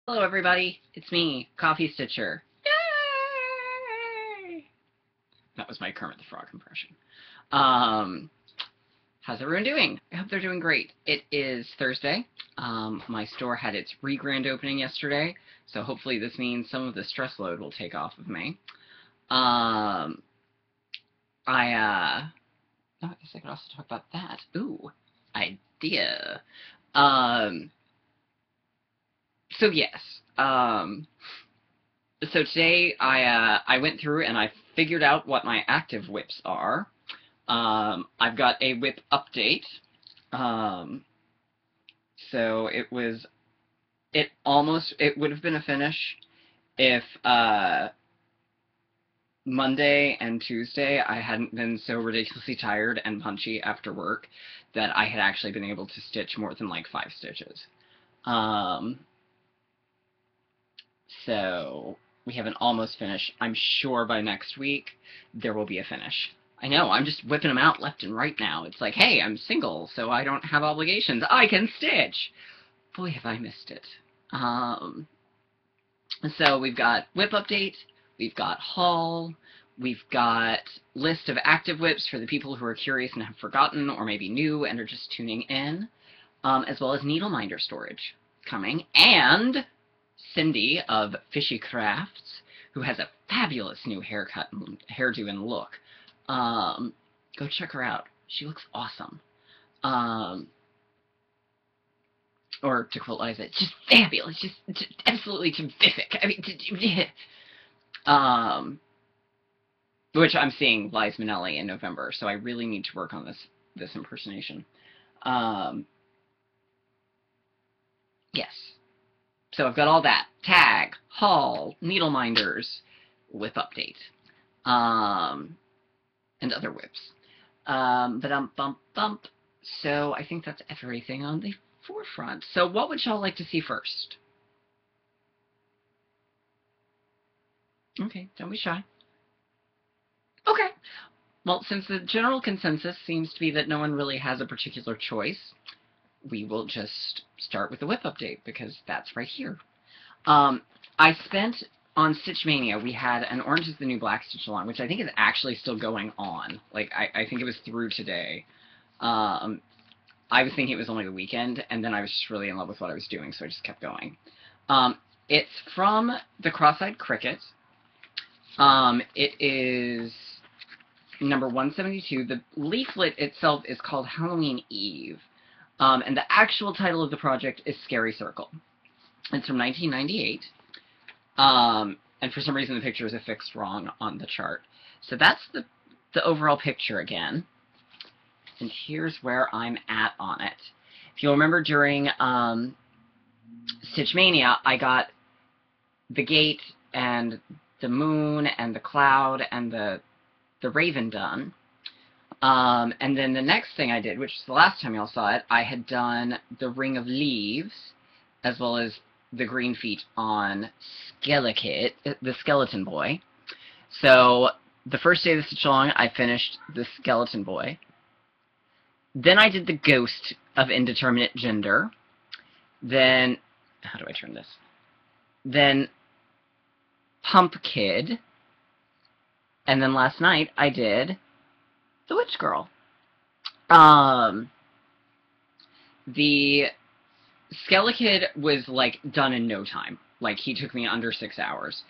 Hello everybody, it's me, Coffee Stitcher. Yay! That was my Kermit the Frog impression. How's everyone doing? I hope they're doing great. It is Thursday. My store had its re-grand opening yesterday, so hopefully this means some of the stress load will take off of me. Oh, I guess I could also talk about that. Ooh, idea. So yes, so today I went through and I figured out what my active WIPs are. I've got a WIP update. So it would have been a finish if Monday and Tuesday I hadn't been so ridiculously tired and punchy after work that I had actually been able to stitch more than like 5 stitches. So we have an almost finish. I'm sure by next week there will be a finish. I know, I'm just whipping them out left and right now. It's like, hey, I'm single, so I don't have obligations. I can stitch! Boy, have I missed it. So we've got WIP update, we've got haul, we've got list of active WIPs for the people who are curious and have forgotten or maybe new and are just tuning in, as well as needle minder storage coming, and Cindy of Fishy Crafts, who has a fabulous new haircut and hairdo and look. Go check her out. She looks awesome. Or to quote Liza, it's just fabulous, just absolutely terrific. I mean, which I'm seeing Liza Minnelli in November, so I really need to work on this impersonation. Yes. So I've got all that. Tag, haul, needle minders, WIP update, and other WIPs. Bump. So I think that's everything on the forefront. So what would y'all like to see first? Okay, don't be shy. Okay. Well, since the general consensus seems to be that no one really has a particular choice, we will just start with the WIP update, because that's right here. I spent, on Stitch Mania, we had an Orange is the New Black Stitch Along, which I think is actually still going on. Like, I think it was through today. I was thinking it was only the weekend, and then I was just really in love with what I was doing, so I just kept going. It's from the Cross-Eyed Cricket. It is number 172. The leaflet itself is called Halloween Eve. And the actual title of the project is Scary Circle. It's from 1998. And for some reason the picture is affixed wrong on the chart. So that's the overall picture again. And here's where I'm at on it. If you'll remember during Stitch Mania, I got the gate and the moon and the cloud and the raven done. And then the next thing I did, which is the last time y'all saw it, I had done the Ring of Leaves, as well as the green feet on Skelikid, the Skeleton Boy. So the first day of the Stitch Along, I finished the Skeleton Boy. Then I did the Ghost of Indeterminate Gender. Then, how do I turn this? Then Pump Kid. And then last night I did the Witch Girl. The Skelikid was, like, done in no time. Like, he took me under 6 hours.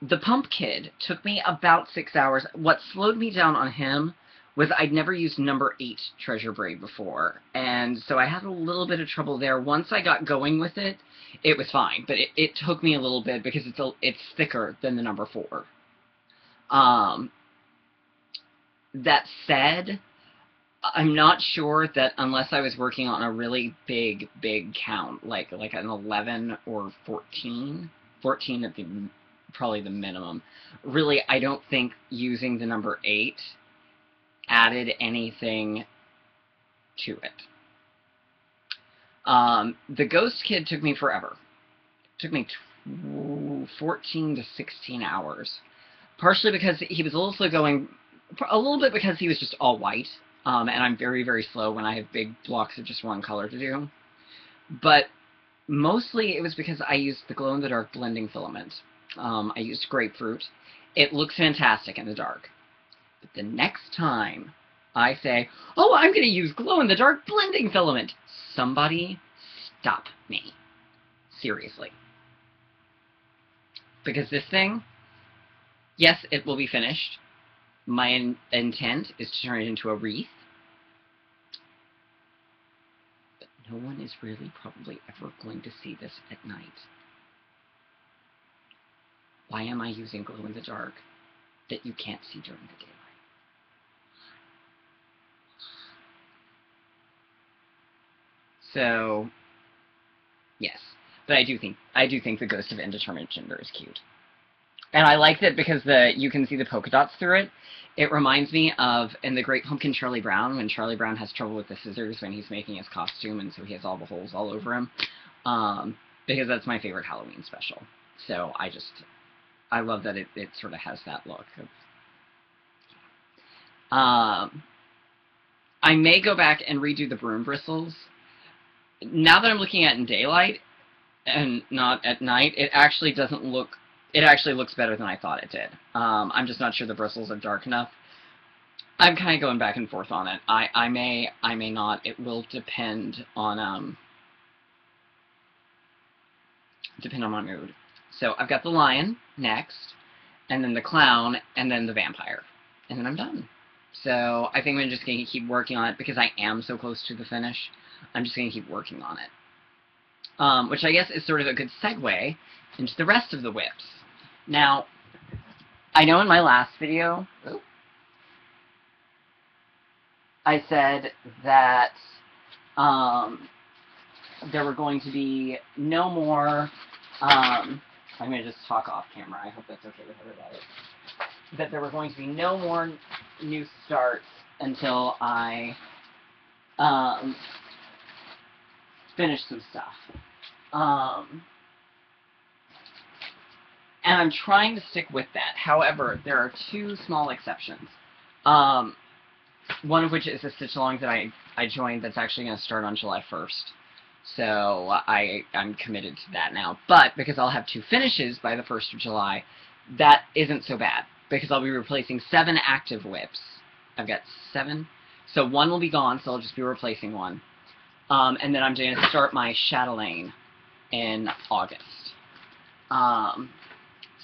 The Pump Kid took me about 6 hours. What slowed me down on him was I'd never used number 8 treasure braid before, and so I had a little bit of trouble there. Once I got going with it, it was fine, but it took me a little bit because it's thicker than the number 4. That said, I'm not sure that unless I was working on a really big count, like an 11 or 14 at probably the minimum, really I don't think using the number 8 added anything to it. The Ghost Kid took me forever. It took me 14 to 16 hours. Partially because he was also going, a little bit because he was just all white, and I'm very slow when I have big blocks of just one color to do. But Mostly it was because I used the glow-in-the-dark blending filament. I used grapefruit. It looks fantastic in the dark. But the next time I say, oh, I'm going to use glow-in-the-dark blending filament, somebody stop me. Seriously. Because this thing, yes, it will be finished. My intent is to turn it into a wreath. But no one is really probably ever going to see this at night. Why am I using glow-in-the-dark that you can't see during the daylight? So, yes. But I do think the Ghost of Indeterminate Gender is cute. And I liked it because you can see the polka dots through it. It reminds me of, in The Great Pumpkin, Charlie Brown, when Charlie Brown has trouble with the scissors when he's making his costume, and so he has all the holes all over him. Because that's my favorite Halloween special. So I love that it sort of has that look. I may go back and redo the broom bristles. Now that I'm looking at it in daylight and not at night, it actually doesn't look. It actually looks better than I thought it did. I'm just not sure the bristles are dark enough. I'm kind of going back and forth on it. I may not. It will depend on my mood. So I've got the lion next, and then the clown, and then the vampire, and then I'm done. So I think I'm just going to keep working on it because I am so close to the finish. I'm just going to keep working on it. Which I guess is sort of a good segue into the rest of the WIPs. Now, I know in my last video, I said that there were going to be no more, I'm going to just talk off camera, I hope that's okay with everybody, that there were going to be no more new starts until I finish some stuff. And I'm trying to stick with that. However, there are two small exceptions. One of which is a stitch-along that I joined that's actually going to start on July 1st. So I'm committed to that now. But because I'll have 2 finishes by the 1st of July, that isn't so bad. Because I'll be replacing 7 active WIPs. I've got 7. So 1 will be gone, so I'll just be replacing 1. And then I'm going to start my chatelaine in August.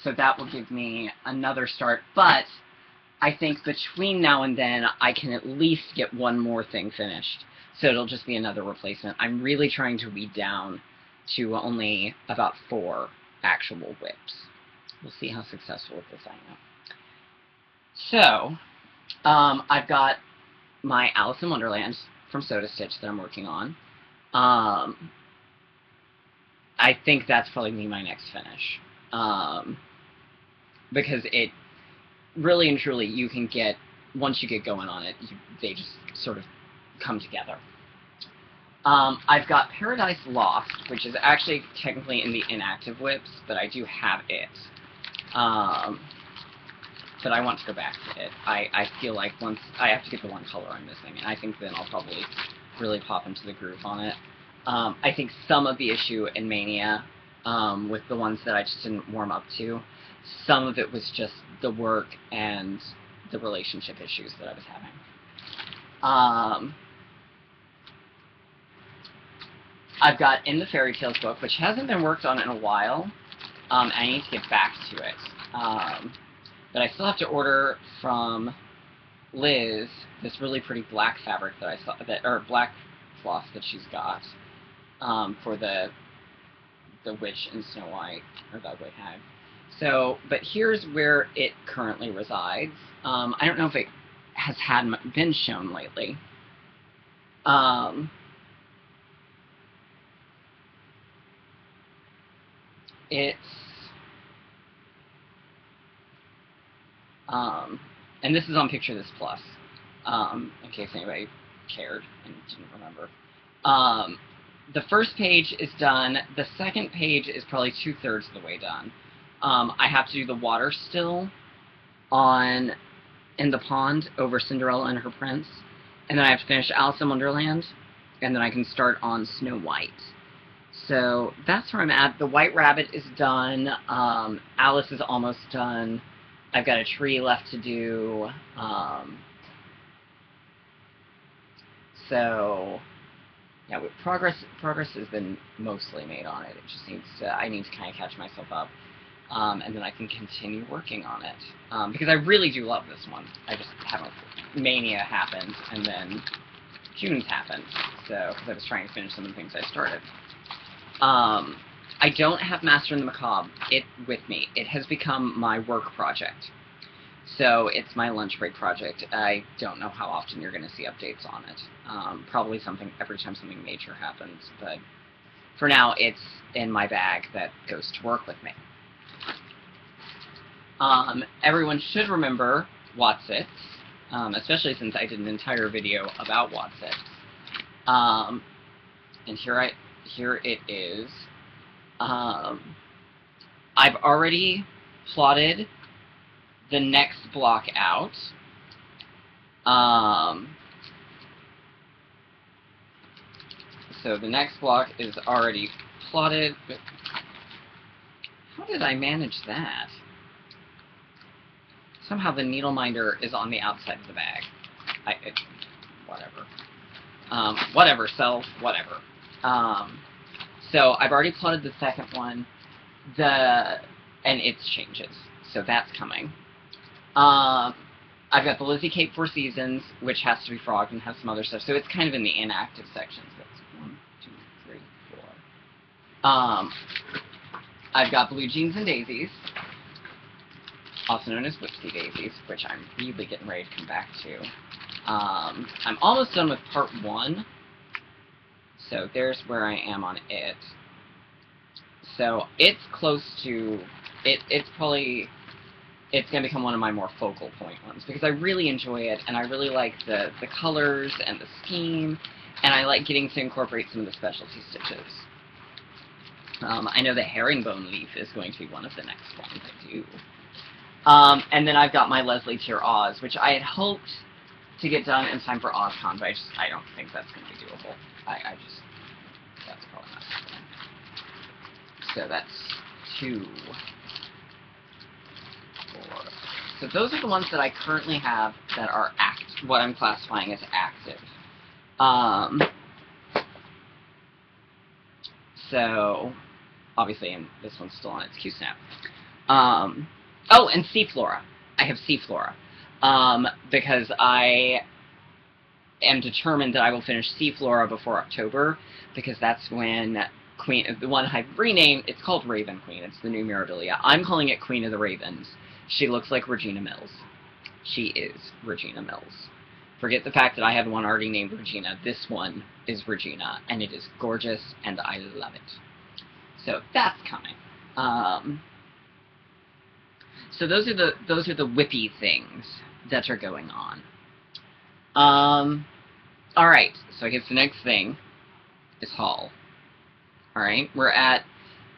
So that will give me another start, but I think between now and then I can at least get 1 more thing finished. So it'll just be another replacement. I'm really trying to weed down to only about 4 actual WIPs. We'll see how successful with this I am. So, I've got my Alice in Wonderland from Soda Stitch that I'm working on. I think that's probably going to be my next finish. Because it really and truly, you can get, once you get going on it, they just sort of come together. I've got Paradise Lost, which is actually technically in the inactive WIPs, but I do have it. But I want to go back to it. I feel like once, I have to get the one color I'm missing, and I think then I'll probably really pop into the groove on it. I think some of the issue in Mania, with the ones that I just didn't warm up to, some of it was just the work and the relationship issues that I was having. I've got In the Fairy Tales book, which hasn't been worked on in a while. I need to get back to it. But I still have to order from Liz this really pretty black fabric that I saw, or black cloth that she's got, for the witch in Snow White, or the White Hag. So, but here's where it currently resides. I don't know if it has been shown lately. And this is on Picture This Plus, in case anybody cared and didn't remember. The first page is done. The second page is probably 2/3 of the way done. I have to do the water still in the pond over Cinderella and her prince, and then I have to finish Alice in Wonderland, and then I can start on Snow White. So that's where I'm at. The White Rabbit is done. Alice is almost done. I've got a tree left to do. So yeah, progress has been mostly made on it. It just needs to, I need to kind of catch myself up, and then I can continue working on it, because I really do love this one. I just haven't. Mania happened, and then June's happened, so because I was trying to finish some of the things I started. I don't have Master in the Macabre with me. It has become my work project. So it's my lunch break project. I don't know how often you're going to see updates on it. Probably something every time something major happens, but for now it's in my bag that goes to work with me. Everyone should remember Watsits, especially since I did an entire video about Watsits. And here it is. I've already plotted the next block out. So the next block is already plotted. How did I manage that? Somehow the needle minder is on the outside of the bag. Whatever. Whatever, self, whatever. So I've already plotted the second one. And it's changes. So that's coming. I've got the Lizzie Cape Four Seasons, which has to be frogged and has some other stuff. So it's kind of in the inactive sections. That's 1, 2, 3, 4. I've got Blue Jeans and Daisies, also known as Whipsy Daisies, which I'm really getting ready to come back to. I'm almost done with part 1. So there's where I am on it. So it's close to, it's going to become one of my more focal point ones, because I really enjoy it, and I really like the colors and the scheme, and I like getting to incorporate some of the specialty stitches. I know the herringbone leaf is going to be one of the next ones I do. And then I've got my Leslie Tier Oz, which I had hoped to get done in time for OzCon, but I don't think that's going to be doable. That's probably not happening. So that's 2, 4. So those are the ones that I currently have that are what I'm classifying as active. So obviously, and this one's still on its Q-snap. Oh, and Sea Flora. I have Sea Flora. Because I am determined that I will finish Sea Flora before October, because that's when the one I've renamed, it's called Raven Queen. It's the new Mirabilia. I'm calling it Queen of the Ravens. She looks like Regina Mills. She is Regina Mills. Forget the fact that I have one already named Regina. This one is Regina, and it is gorgeous, and I love it. So that's coming. So those are the whippy things that are going on. All right. So I guess the next thing is haul. All right. We're at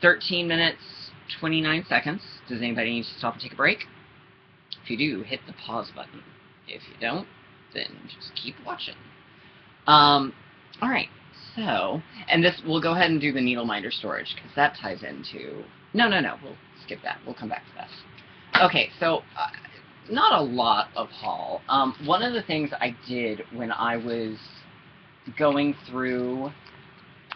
13 minutes 29 seconds. Does anybody need to stop and take a break? If you do, hit the pause button. If you don't, then just keep watching. All right. So, and this, we'll go ahead and do the needle minder storage, because that ties into... No, we'll skip that. We'll come back to that. Okay, so not a lot of haul. One of the things I did when I was going through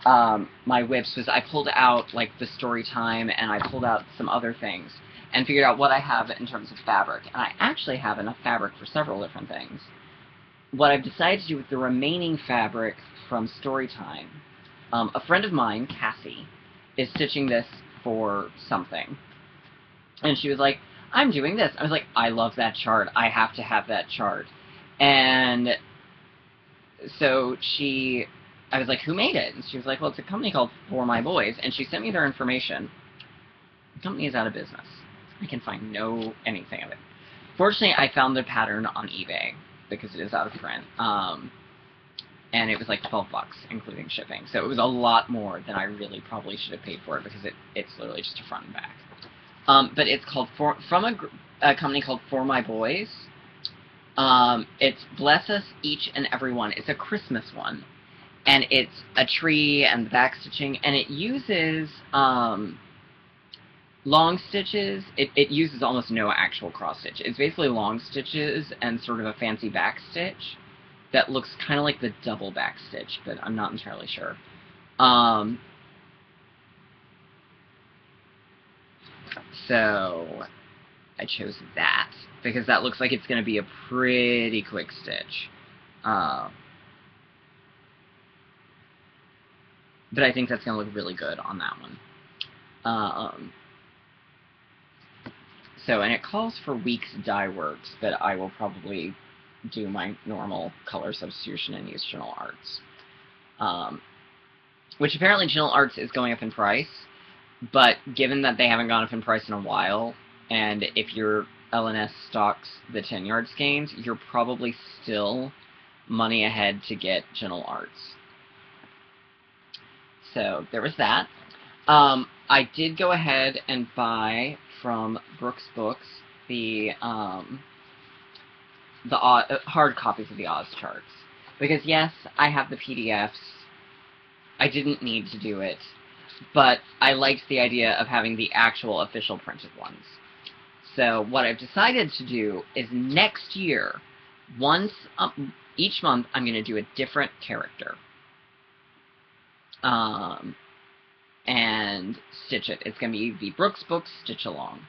my WIPs was I pulled out like the story time, and I pulled out some other things and figured out what I have in terms of fabric. And I actually have enough fabric for several different things. What I've decided to do with the remaining fabric from Storytime, a friend of mine, Cassie, is stitching this for something. And she was like, I'm doing this. I was like, I love that chart. I have to have that chart. And so I was like, who made it? And she was like, well, it's a company called For My Boys. And she sent me their information. The company is out of business. I can find anything of it. Fortunately, I found the pattern on eBay, because it is out of print. And it was like 12 bucks, including shipping. So it was a lot more than I really probably should have paid for it, because it's literally just a front and back. But it's called from a company called For My Boys. It's Bless Us Each and Every One. It's a Christmas one. and it's a tree and back stitching, and it uses long stitches. It uses almost no actual cross stitch. It's basically long stitches and sort of a fancy back stitch that looks kind of like the double back stitch, but I'm not entirely sure. So I chose that because that looks like it's going to be a pretty quick stitch. But I think that's going to look really good on that one. And it calls for Weeks Dye Works, but I will probably do my normal color substitution and use General Arts. Which apparently General Arts is going up in price, but given that they haven't gone up in price in a while, and if your LNS stocks the 10-yard skeins, you're probably still money ahead to get General Arts. So there was that. I did go ahead and buy from Brooks Books the hard copies of the Oz charts. Because yes, I have the PDFs. I didn't need to do it, but I liked the idea of having the actual official printed ones. So what I've decided to do is next year, each month, I'm going to do a different character. And stitch it. It's going to be the Brooks Books Stitch Along.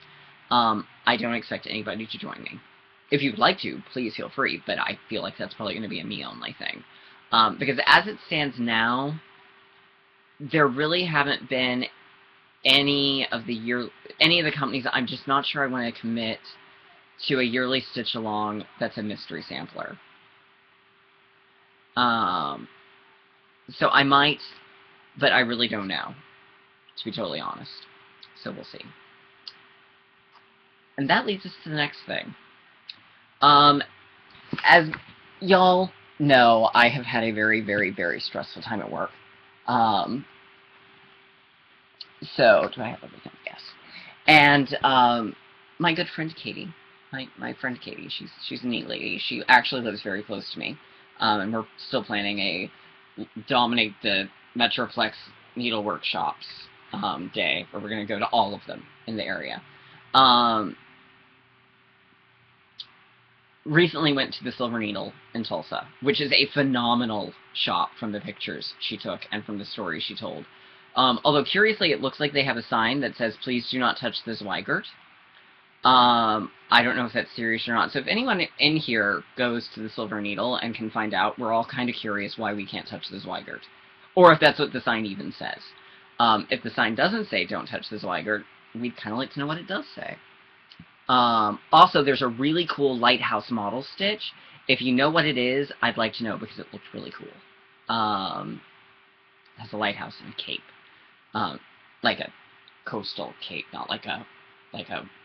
I don't expect anybody to join me. If you'd like to, please feel free, but I feel like that's probably going to be a me-only thing. Because as it stands now, there really haven't been any of the companies. I'm just not sure I want to commit to a yearly stitch along that's a mystery sampler. So I might, but I really don't know, to be totally honest. So we'll see. And that leads us to the next thing. As y'all know, I have had a very, very, very stressful time at work. So, do I have everything? Yes. And my good friend Katie, my friend Katie, she's a neat lady. She actually lives very close to me, and we're still planning a Dominate the Metroplex Needle Workshops day, where we're going to go to all of them in the area. Recently went to the Silver Needle in Tulsa, which is a phenomenal shop from the pictures she took and from the stories she told. Although, curiously, it looks like they have a sign that says, "Please do not touch the Zweigert." I don't know if that's serious or not. So if anyone in here goes to the Silver Needle and can find out, we're all kind of curious why we can't touch the Zweigert. Or if that's what the sign even says. If the sign doesn't say, "Don't touch the Zweigert," we'd kind of like to know what it does say. Also, there's a really cool lighthouse model stitch. If you know what it is, I'd like to know because it looked really cool. It has a lighthouse and a cape. Like a coastal cape, not like a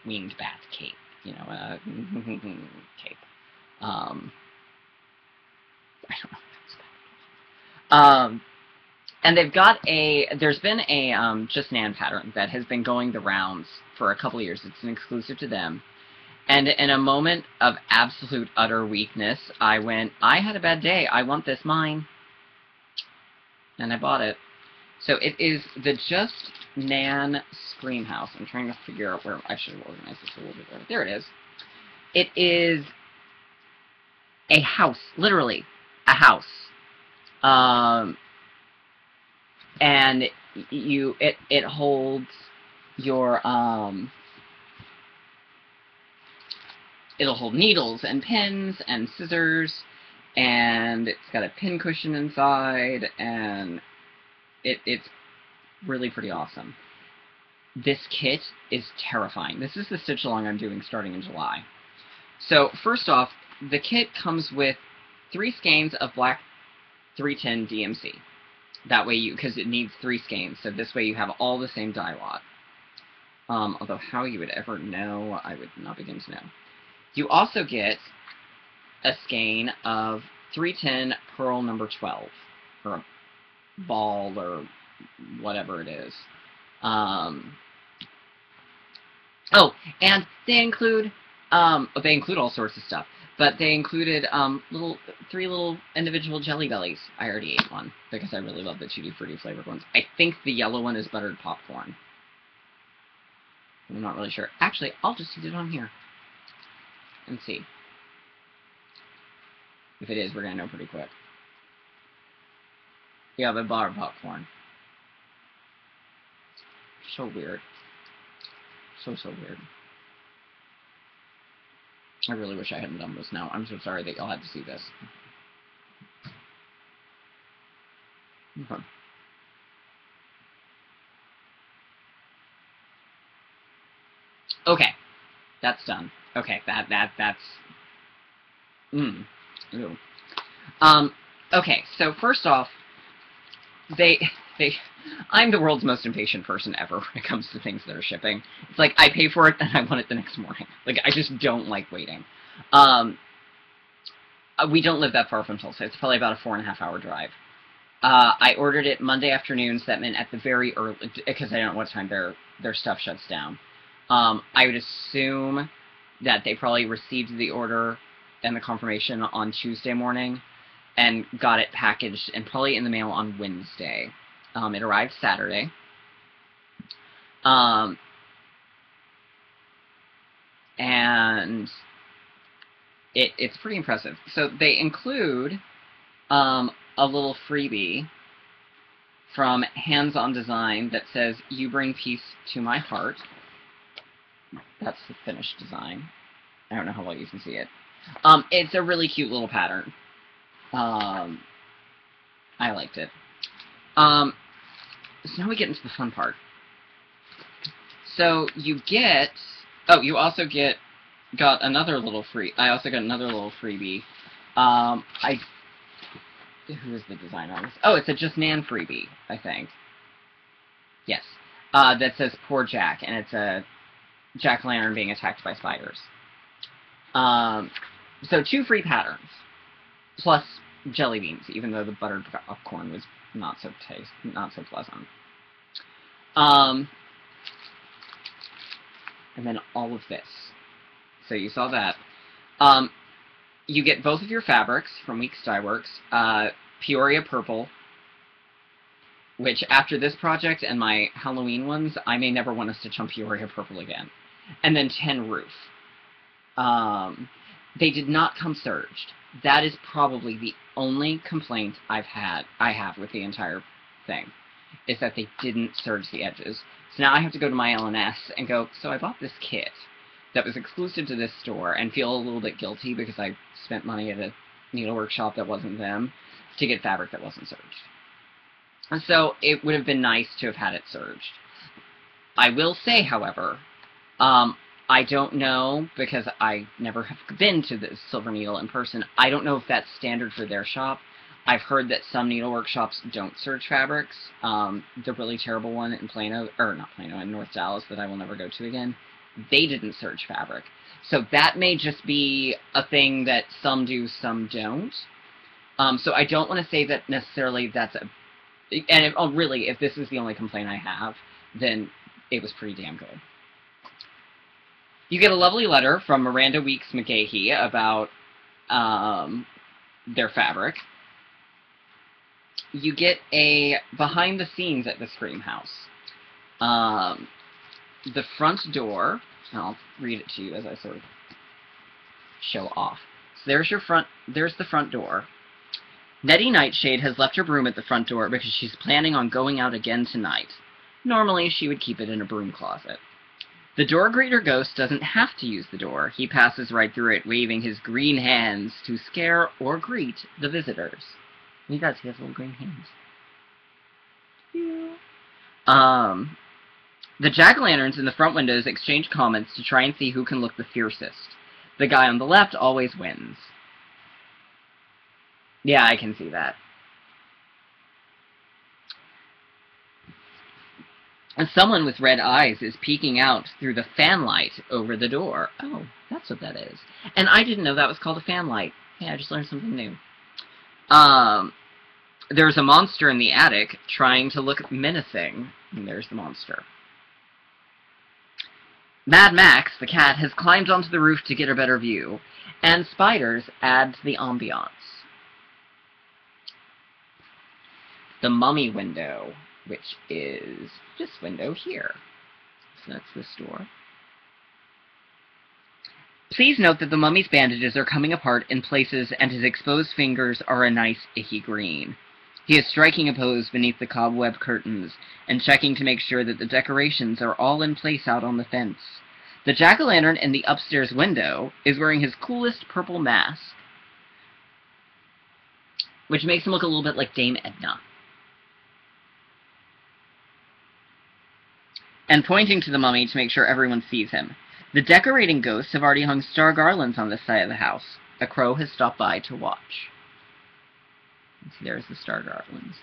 winged bat cape, you know, a cape. I don't know. And they've got there's been a Just Nan pattern that has been going the rounds for a couple of years. It's an exclusive to them. And in a moment of absolute utter weakness, I went, I had a bad day. I want this mine. And I bought it. So it is the Just Nan Scream House. I'm trying to figure out where I should organize this a little bit better. There it is. It is a house, literally a house. And it holds your it'll hold needles and pins and scissors, and it's got a pin cushion inside, and it's really pretty awesome. This kit is terrifying. This is the stitch along I'm doing starting in July. So first off, the kit comes with 3 skeins of black 310 DMC. That way because it needs 3 skeins, so this way you have all the same dye lot. Although how you would ever know, I would not begin to know. You also get a skein of 310 Pearl number 12, or ball, or whatever it is. Oh, and they include all sorts of stuff. But they included three little individual Jelly Bellies. I already ate one because I really love the Tutti Frutti flavored ones. I think the yellow one is buttered popcorn. I'm not really sure. Actually, I'll just eat it on here and see. If it is, we're going to know pretty quick. Yeah, the buttered popcorn. So weird. So weird. I really wish I hadn't done this now. I'm so sorry that y'all had to see this. Okay. Okay. That's done. Okay, that's... Ew. Okay, so first off, I'm the world's most impatient person ever when it comes to things that are shipping. It's like, I pay for it and I want it the next morning. Like, I just don't like waiting. We don't live that far from Tulsa. It's probably about a 4.5-hour drive. I ordered it Monday afternoon, so that meant at the very early, because I don't know what time their stuff shuts down. I would assume that they probably received the order and the confirmation on Tuesday morning and got it packaged and probably in the mail on Wednesday. It arrived Saturday. And it's pretty impressive. So they include a little freebie from Hands On Design that says, "You bring peace to my heart." That's the finished design. I don't know how well you can see it. It's a really cute little pattern. I liked it. So now we get into the fun part. So you get... Oh, you also got another little I also got another little freebie. Who is the designer on this? Oh, it's a Just Nan freebie, I think. Yes. That says Poor Jack, and it's a jack-o'-lantern being attacked by spiders. So 2 free patterns, plus jelly beans, even though the buttered popcorn was not so pleasant. And then all of this. So you saw that. You get both of your fabrics from Weeks Dye Works. Peoria Purple, which after this project and my Halloween ones, I may never want us to chum Peoria Purple again. And then 10 Roof. They did not come serged. That is probably the only complaint I have with the entire thing, is that they didn't serge the edges. So now I have to go to my LNS and go, so I bought this kit that was exclusive to this store and feel a little bit guilty because I spent money at a needlework shop that wasn't them to get fabric that wasn't serged. And so it would have been nice to have had it serged. I will say, however, I don't know, because I never have been to the Silver Needle in person, I don't know if that's standard for their shop. I've heard that some needlework shops don't serge fabrics. The really terrible one in Plano, or not Plano, in North Dallas that I will never go to again, they didn't serge fabric. So that may just be a thing that some do, some don't. So I don't want to say that necessarily that's a... And really, if this is the only complaint I have, then it was pretty damn good. You get a lovely letter from Miranda Weeks McGahee about their fabric. You get a behind the scenes at the Scream House. The front door, and I'll read it to you as I sort of show off. So there's the front door. Nettie Nightshade has left her broom at the front door because she's planning on going out again tonight. Normally, she would keep it in a broom closet. The door greeter ghost doesn't have to use the door. He passes right through it, waving his green hands to scare or greet the visitors. He does. He has little green hands. Yeah. The jack-o'-lanterns in the front windows exchange comments to try and see who can look the fiercest. The guy on the left always wins. Yeah, I can see that. And someone with red eyes is peeking out through the fan light over the door. Oh, that's what that is. And I didn't know that was called a fan light. Hey, I just learned something new. There's a monster in the attic trying to look menacing. And there's the monster. Mad Max, the cat, has climbed onto the roof to get a better view, and spiders add to the ambiance. The mummy window, which is this window here. So that's this door. Please note that the mummy's bandages are coming apart in places and his exposed fingers are a nice icky green. He is striking a pose beneath the cobweb curtains and checking to make sure that the decorations are all in place out on the fence. The jack-o'-lantern in the upstairs window is wearing his coolest purple mask, which makes him look a little bit like Dame Edna. And pointing to the mummy to make sure everyone sees him. The decorating ghosts have already hung star garlands on this side of the house. A crow has stopped by to watch. So there's the star garlands.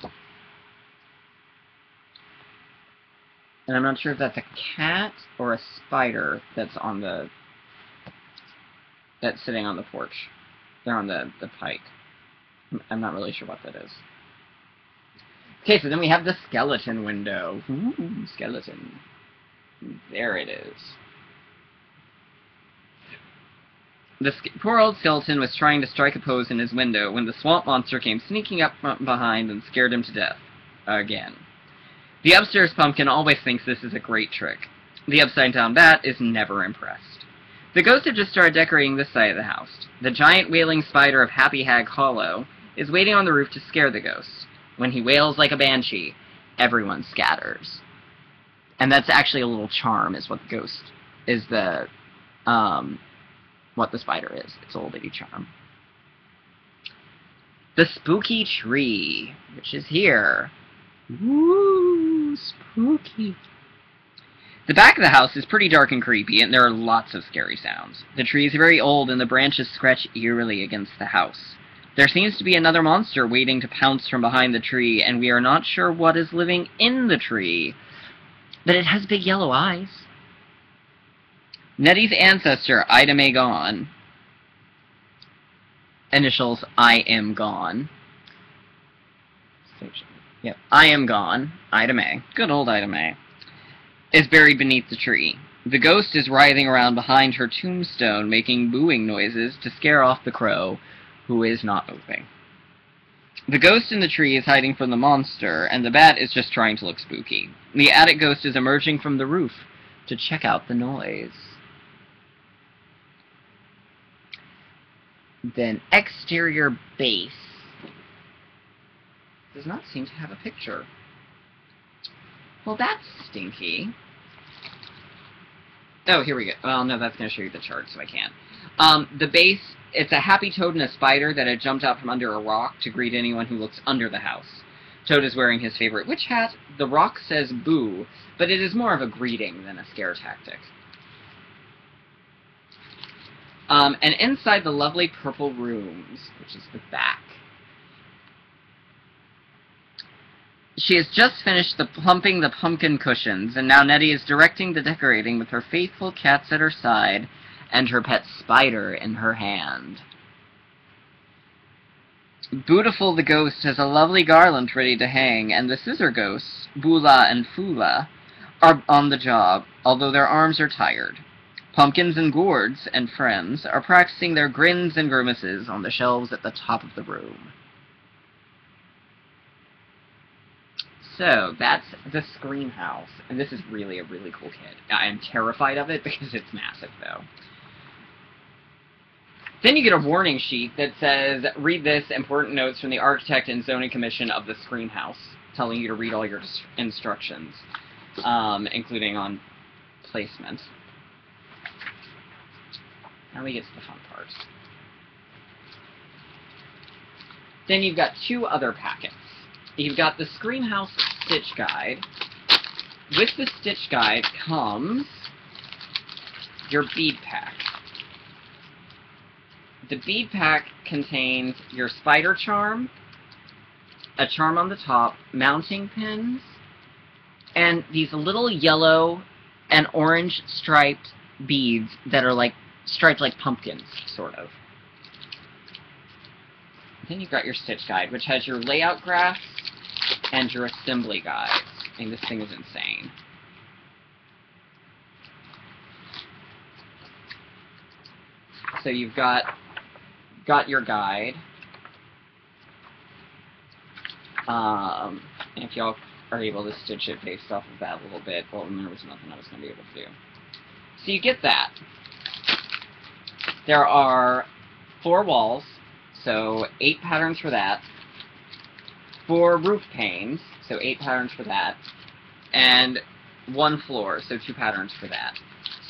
And I'm not sure if that's a cat or a spider that's sitting on the porch. They're on the pike. I'm not really sure what that is. Okay, so then we have the skeleton window. Ooh, skeleton. There it is. The poor old skeleton was trying to strike a pose in his window when the swamp monster came sneaking up from behind and scared him to death. Again. The upstairs pumpkin always thinks this is a great trick. The upside-down bat is never impressed. The ghosts have just started decorating this side of the house. The giant wailing spider of Happy Hag Hollow is waiting on the roof to scare the ghosts. When he wails like a banshee, everyone scatters. And that's actually a little charm, is what the ghost is what the spider is. It's a little bitty charm. The spooky tree, which is here. Woo, spooky. The back of the house is pretty dark and creepy, and there are lots of scary sounds. The tree is very old, and the branches scratch eerily against the house. There seems to be another monster waiting to pounce from behind the tree, and we are not sure what is living in the tree. But it has big yellow eyes. Nettie's ancestor, Ida Mae Gone, initials I am gone. Yep, I am gone, Ida Mae, good old Ida Mae, is buried beneath the tree. The ghost is writhing around behind her tombstone, making booing noises to scare off the crow, who is not moving. The ghost in the tree is hiding from the monster, and the bat is just trying to look spooky. The attic ghost is emerging from the roof to check out the noise. Then exterior base does not seem to have a picture. Well, that's stinky. Oh, here we go. Well, no, that's going to show you the chart, so I can't. The base, it's a happy Toad and a spider that had jumped out from under a rock to greet anyone who looks under the house. Toad is wearing his favorite witch hat. The rock says boo, but it is more of a greeting than a scare tactic. And inside the lovely purple rooms, which is the back, she has just finished plumping the pumpkin cushions, and now Nettie is directing the decorating with her faithful cats at her side and her pet spider in her hand. Bootiful the ghost has a lovely garland ready to hang, and the scissor ghosts, Bula and Fula, are on the job, although their arms are tired. Pumpkins and gourds and friends are practicing their grins and grimaces on the shelves at the top of the room. So, that's the Scream House, and this is really a really cool kit. I am terrified of it because it's massive, though. Then you get a warning sheet that says, read this, important notes from the Architect and Zoning Commission of the Scream House, telling you to read all your instructions, including on placement. Now we get to the fun part. Then you've got two other packets. You've got the Scream House Stitch Guide. With the Stitch Guide comes your bead pack. The bead pack contains your spider charm, a charm on the top, mounting pins, and these little yellow and orange striped beads that are like striped like pumpkins, sort of. Then you've got your Stitch Guide, which has your layout graphs and your assembly guides. I mean, this thing is insane. So you've got your guide. And if y'all are able to stitch it based off of that a little bit, well, then there was nothing I was going to be able to do. So you get that. There are 4 walls, so 8 patterns for that. 4 roof panes, so 8 patterns for that. And 1 floor, so 2 patterns for that.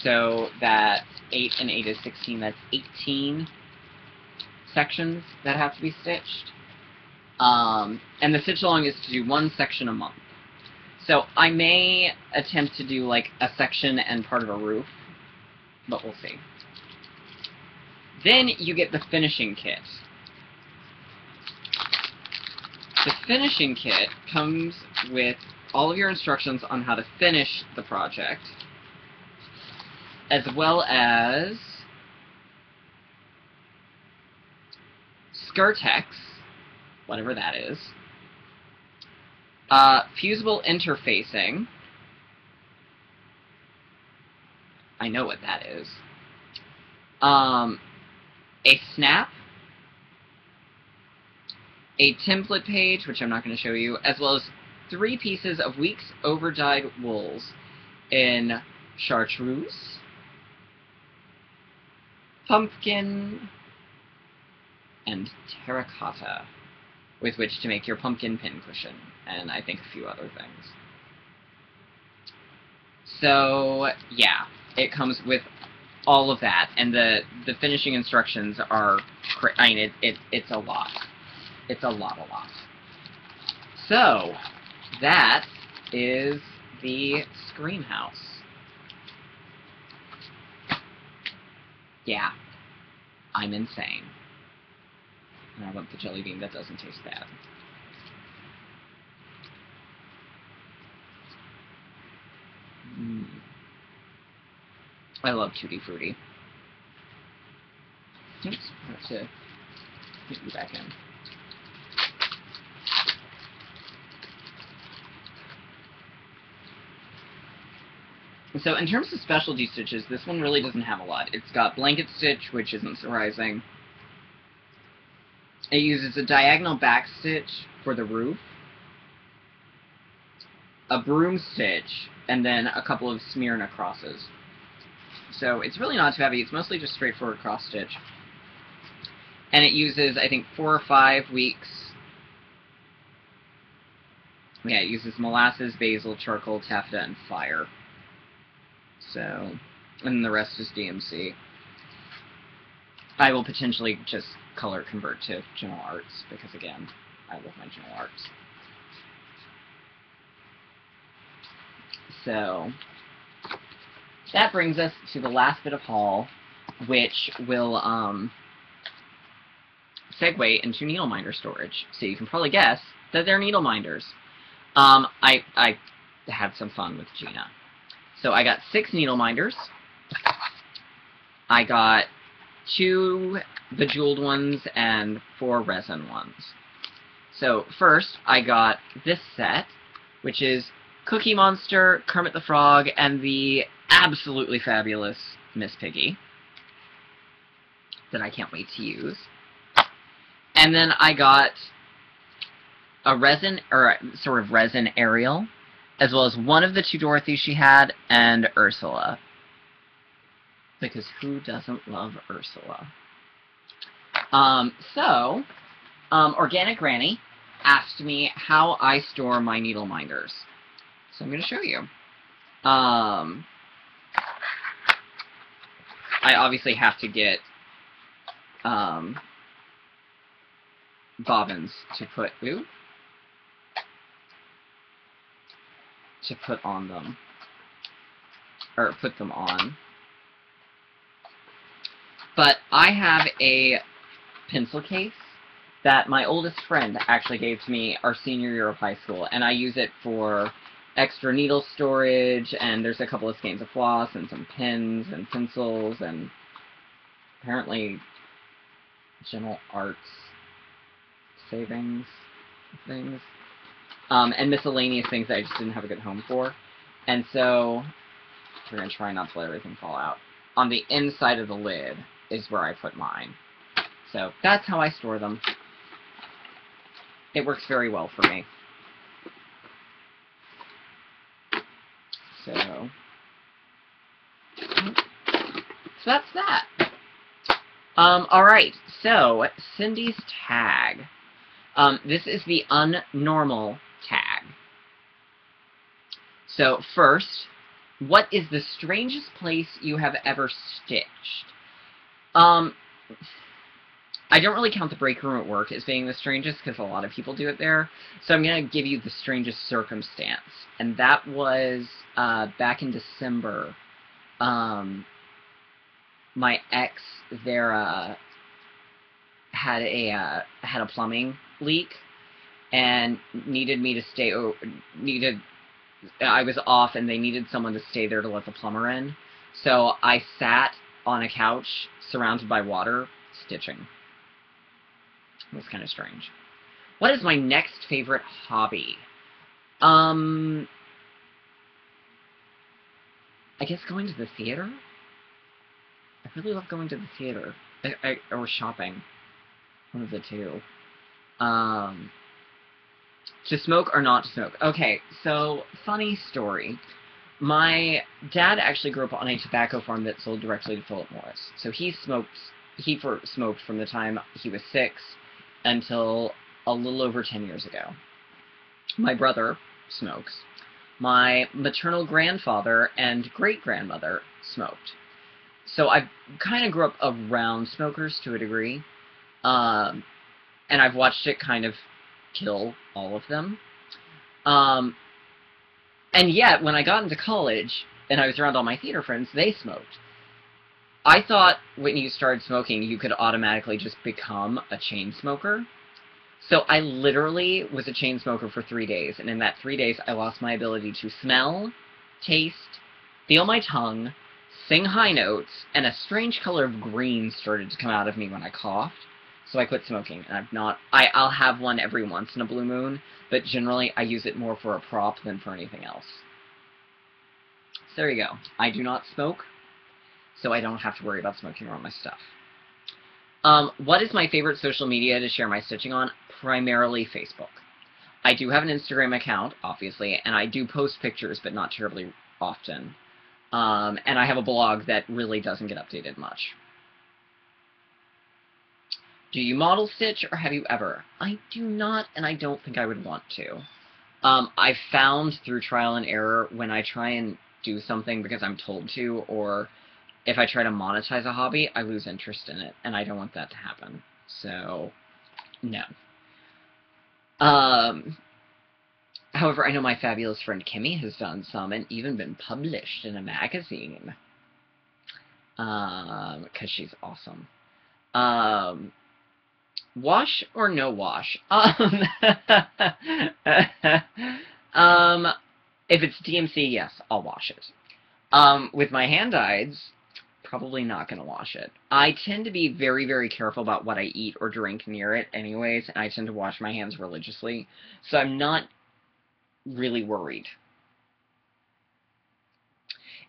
So that 8 and 8 is 16, that's 18 sections that have to be stitched. And the stitch along is to do 1 section a month. So I may attempt to do like a section and part of a roof, but we'll see. Then you get the finishing kit. The finishing kit comes with all of your instructions on how to finish the project, as well as Skirtex, whatever that is, fusible interfacing, I know what that is, a snap, a template page, which I'm not going to show you, as well as 3 pieces of weeks over-dyed wools in chartreuse, pumpkin, and terracotta, with which to make your pumpkin pin cushion, and I think a few other things. So, yeah, it comes with all of that, and the finishing instructions are, I mean, it's a lot. It's a lot. So, that is the Scream House. Yeah, I'm insane. And I want the jelly bean that doesn't taste bad. I love Tutti Frutti. Oops, I have to get you back in. So in terms of specialty stitches, this one really doesn't have a lot. It's got blanket stitch, which isn't surprising. It uses a diagonal back stitch for the roof, a broom stitch, and then a couple of Smyrna crosses. So it's really not too heavy. It's mostly just straightforward cross stitch. And it uses, I think, 4 or 5 weeks. Yeah, it uses molasses, basil, charcoal, taffeta, and fire. So, and the rest is DMC. I will potentially just color convert to general arts, because again, I love my general arts. So, that brings us to the last bit of haul, which will segue into needle minder storage. So you can probably guess that they're needle minders. I had some fun with Gina. So I got 6 needle minders. I got 2 bejeweled ones and 4 resin ones. So first, I got this set, which is Cookie Monster, Kermit the Frog, and the absolutely fabulous Miss Piggy, that I can't wait to use. And then I got a resin, or sort of resin Ariel, as well as one of the 2 Dorothys she had, and Ursula. Because who doesn't love Ursula? Organic Granny asked me how I store my needle minders. So I'm going to show you. I obviously have to get bobbins to put on them, or put them on. But I have a pencil case that my oldest friend actually gave to me our senior year of high school, and I use it for extra needle storage, and there's a couple of skeins of floss, and some pens, and pencils, and apparently general arts savings things, and miscellaneous things that I just didn't have a good home for. And so we're going to try not to let everything fall out. On the inside of the lid, is where I put mine. So that's how I store them. It works very well for me. So that's that. Alright, so Cindy's tag. This is the unnormal tag. So first, what is the strangest place you have ever stitched? I don't really count the break room at work as being the strangest because a lot of people do it there. So I'm going to give you the strangest circumstance. And that was back in December. My ex there had a plumbing leak and needed me to stay. I was off and they needed someone to stay there to let the plumber in. So I sat on a couch surrounded by water stitching. It was kind of strange. What is my next favorite hobby? I guess going to the theater? I really love going to the theater. Or shopping. One of the two. To smoke or not to smoke? Okay, so, funny story. My dad actually grew up on a tobacco farm that sold directly to Philip Morris. So he smoked from the time he was 6 until a little over 10 years ago. My brother smokes. My maternal grandfather and great-grandmother smoked. So I kind of grew up around smokers to a degree. And I've watched it kind of kill all of them. And yet, when I got into college, and I was around all my theater friends, they smoked. I thought when you started smoking, you could automatically just become a chain smoker. So I literally was a chain smoker for 3 days, and in that 3 days, I lost my ability to smell, taste, feel my tongue, sing high notes, and a strange color of green started to come out of me when I coughed. So I quit smoking, and I'll have one every once in a blue moon, but generally I use it more for a prop than for anything else. So there you go. I do not smoke, so I don't have to worry about smoking around my stuff. What is my favorite social media to share my stitching on? Primarily Facebook. I do have an Instagram account, obviously, and I do post pictures, but not terribly often. And I have a blog that really doesn't get updated much. Do you model stitch, or have you ever? I do not, and I don't think I would want to. I've found through trial and error when I try and do something because I'm told to, or if I try to monetize a hobby, I lose interest in it, and I don't want that to happen. So, no. However, I know my fabulous friend Kimmy has done some and even been published in a magazine. Because she's awesome. Wash or no wash? If it's DMC, yes, I'll wash it. With my hand-dyeds, probably not going to wash it. I tend to be very, very careful about what I eat or drink near it anyways, and I tend to wash my hands religiously, so I'm not really worried.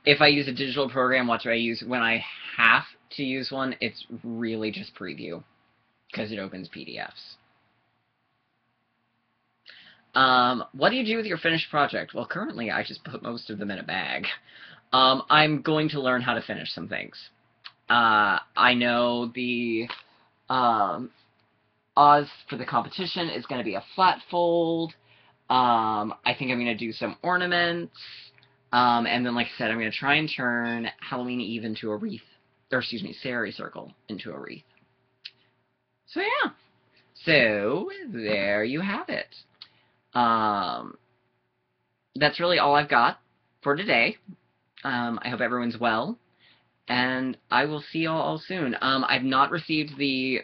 If I use a digital program, what do I use? When I have to use one, it's really just Preview, because it opens PDFs. What do you do with your finished project? Well, currently I just put most of them in a bag. I'm going to learn how to finish some things. I know the Oz for the competition is going to be a flat fold. I think I'm going to do some ornaments. And then, like I said, I'm going to try and turn Halloween Eve into a wreath. Or, excuse me, Sari Circle into a wreath. So, yeah. So, there you have it. That's really all I've got for today. I hope everyone's well, and I will see y'all all soon. I've not received the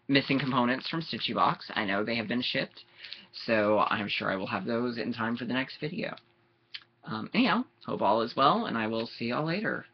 missing components from StitchyBox. I know they have been shipped, so I'm sure I will have those in time for the next video. Anyhow, hope all is well, and I will see y'all later.